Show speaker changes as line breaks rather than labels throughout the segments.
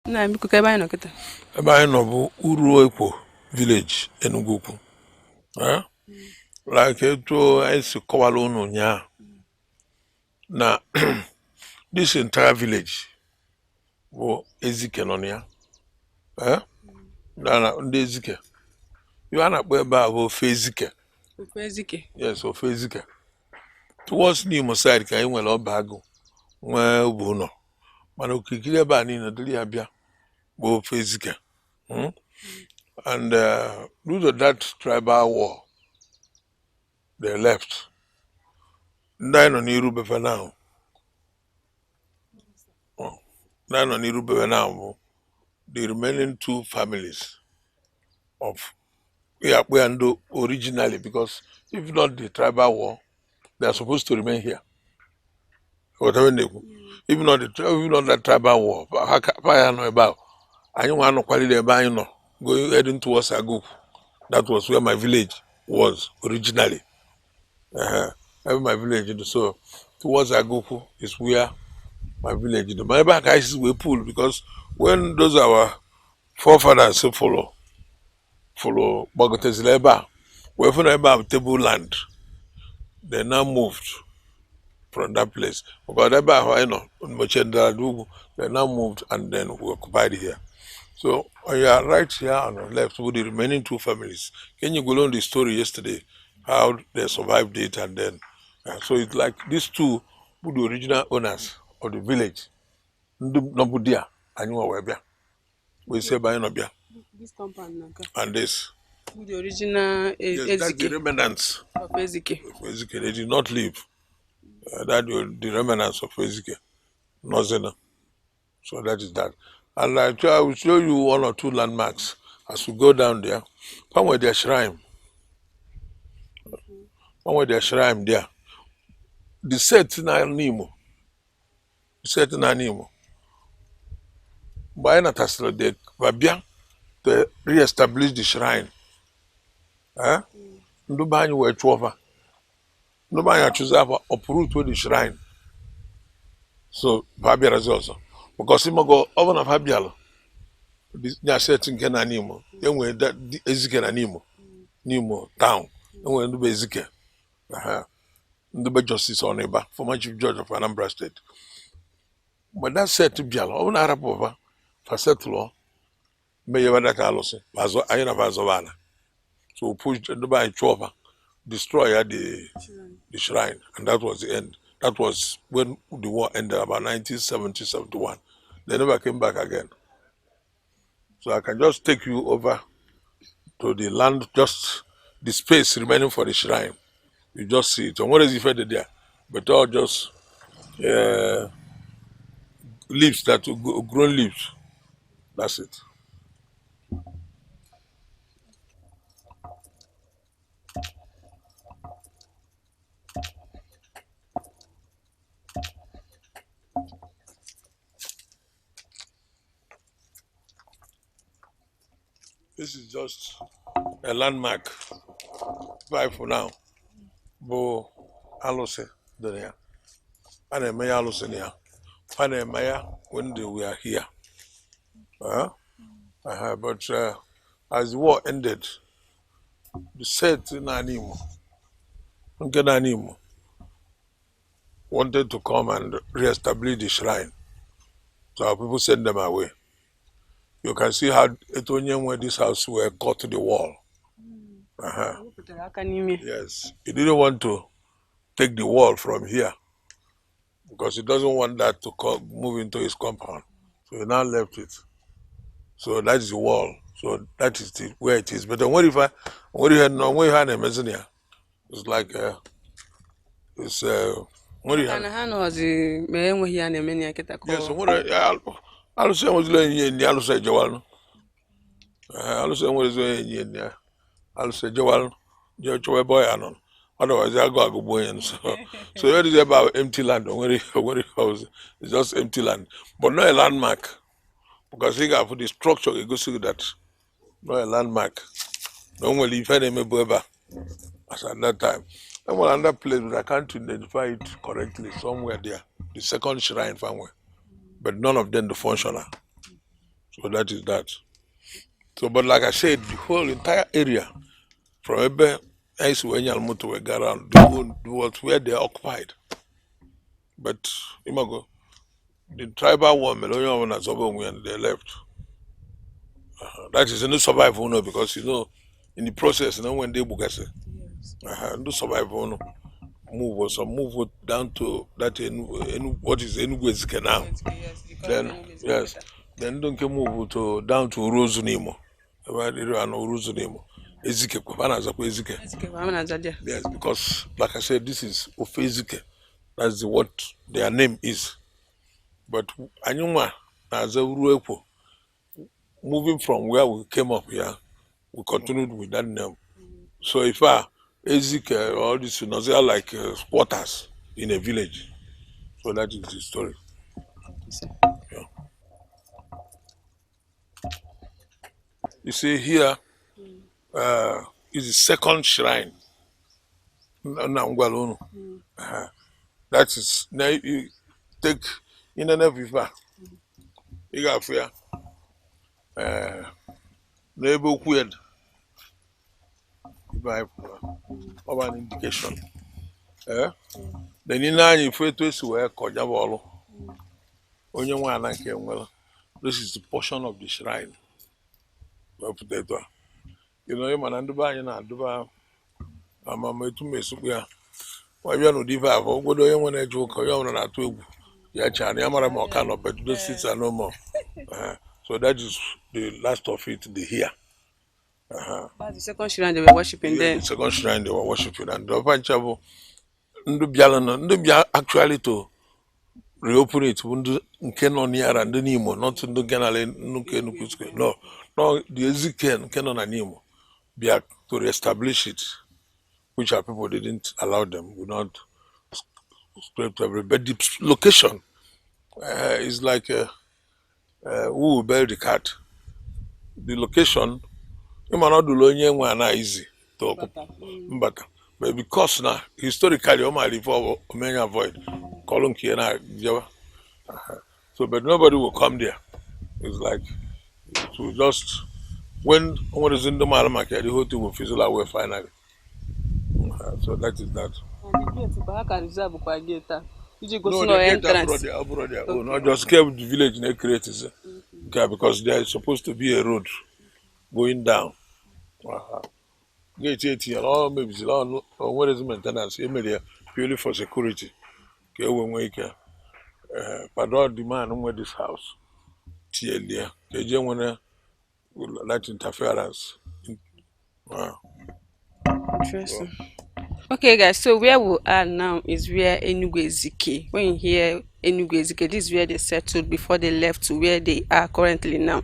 Na mi kuka ba no kita.
Ebe anyị nọ bụ Uru-Ekwo village Enugwu. Like etu anyị si kọwara unu ụnyaahụ na this entire village bụ Ezike nọ na ya. Ndị Ezike. Ihe a na-akpọ ebe a bụ Ofu-Ezike.
Ofu-Ezike.
Yes, Ofu-Ezike. Towards n'Imo side ka anyị nwere ọba agụ nwee ugbo ụlọ. Mana okirikiri ebe a niile dịrị ya bịa bụ Ofu-Ezike. And due to that tribal war, they left. Ndị anyị nọ n'iru befe now. Ndị anyị nọ n'iru befe now bụ the remaining two families of Ndo originally, because if not the tribal war, they are supposed to remain here. Whatever they do. If not that tribal war, going heading towards Agu. That was where my village was originally. My village, so towards Agupu is where my village is. My back guys were pulled because when those our forefathers follow Bogotes Leba, we have table land. They now moved from that place. But they now moved and then we occupied here. So you are right here on the left with the remaining two families. Can you go on the story yesterday, how they survived it, and then so it's like these two were the original owners of the village. Nobudia, and you are where we say by Nobia.
This compound
And this.
The original
Yes, that's the remnants
of Ezike.
Ezike. They did not leave. That was the remnants of Ezike. Nothing. So that is that. And I will show you one or two landmarks as we go down there. One with their shrine. One with their shrine there. The set in Animo. The set in Animo. By an attested de Babia to re-establish the shrine. Nobody were 12. Nobody choose to uproot with the shrine. So Babia is also. Because he go over of Habialo. They set in Kenanimo. Then we that Ezike Animo. Nimo town. And we do Ezike. The justice on Eba, former chief judge of Anambra State. But that said to Bialo, on Arab over, for settle, may you that Alose, Ayana Vazovana. So push the by Chova, destroy the shrine, and that was the end. That was when the war ended about 1970-71. They never came back again. So I can just take you over to the land, just the space remaining for the shrine. You just see it. And what is it fed there? But all just leaves, that grown leaves. That's it. This is just a landmark. Bye for now. Bo Alose there. And a Maya Alose there. And a Maya when they were here. But as the war ended, the set in Animo, wanted to come and re-establish the shrine. So our people sent them away. You can see how Etonian where this house were cut to the wall. Yes, he didn't want to take the wall from here because he doesn't want that to move into his compound. So he now left it. So that is the wall. So that is where it is. But then what if I had a mezzanine? It's like it's what do you have? Yes, so what I say was in the Alusa Jawal. Alusa was in the Alusa Jawal, Joe Boy Anon. Otherwise, I go boy. So that is about empty land. Where house, it's just empty land, but not a landmark. Because he got for the structure, you go see that. Not a landmark. Normally, if I name a Boba, as at that time. And one another place, but I can't identify it correctly, somewhere there. The second shrine somewhere. But none of them the functional. So that is that. So, but like I said, the whole entire area from Ebe, Moto around, was where they occupied. But Imago, the tribal one, Melonia and Azobo, and they left. That is a new survival, no, because in the process, when they bugase, no survival, no. Move down to that what is Enugu Ezike now. Then yes, then don't move to down to Uruzunimo. Uruzunimo. Ezike, Ezike. Yes, because like I said, this is Ofu-Ezike. That's what their name is. But Anyuma as a Uruepo, moving from where we came up here, we continued with that name. So if Ezike, all this, they are like squatters in a village. So that is the story. Yeah. You see here is the second shrine. That is now you take in an Viva. You got here. Neighbor weird. Of an indication. Then in any photos were Kojabolo. Only one I came well. This is the portion of the shrine. You know, him and Anduba, Anduba, I'm to miss where you know, diva, what do you want to joke? You want to do? Yeah, Chan, Yamara Mokano, but those seats are no more. So that is the last of it, the here.
That's the second shrine they were worshipping there.
The second shrine they were worshipping, and the Panchabo, Ndubia actually to reopen it, Nkenon near and the Nemo, not to Ganale, Nuke, no, the Ezike, Kenon and Nemo, to reestablish it, which our people didn't allow them, would not scrape every. But the location is like who will bury the cat. The location, you might not do Lonye easy to occupy. But because now, historically, you might avoid calling Kiena Java. So, but nobody will come there. It's like, to just, when someone is in the market, the whole thing will fizzle away finally. So that is that. No, they get abroad their own. Not just kept the village in created. Okay, because there is supposed to be a road going down. Gate 80 or maybe what is maintenance? Purely for security. Okay, when we can. But all the man who this house. TLD. They just want that interference. Wow.
Interesting. Okay, guys, so where we are now is where Enugu Ezike. When you hear Enugu Ezike, this is where they settled before they left to where they are currently now.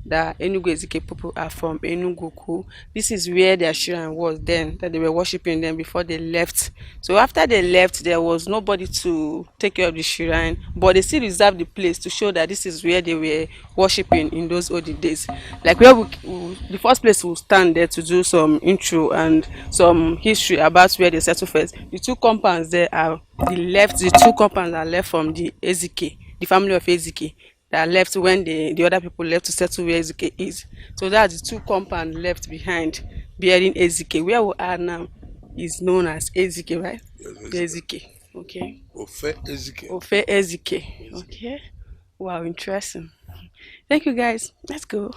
The Enugu Ezike people are from Enugwu. This is where their shrine was then, that they were worshipping them before they left. So after they left, there was nobody to take care of the shrine, but they still reserved the place to show that this is where they were worshipping in those old days. Like where the first place we'll stand there to do some intro and some history about where they settled first. The two compounds there are the two compounds are left from the Ezike, the family of Ezike, that left when the other people left to settle where Ezike is. So that's the two compounds left behind bearing Ezike. Where we are now is known as Ezike, right? Yes, Ezike. Okay.
Ofu-Ezike.
Ofu-Ezike. Okay. Wow, interesting. Thank you guys. Let's go.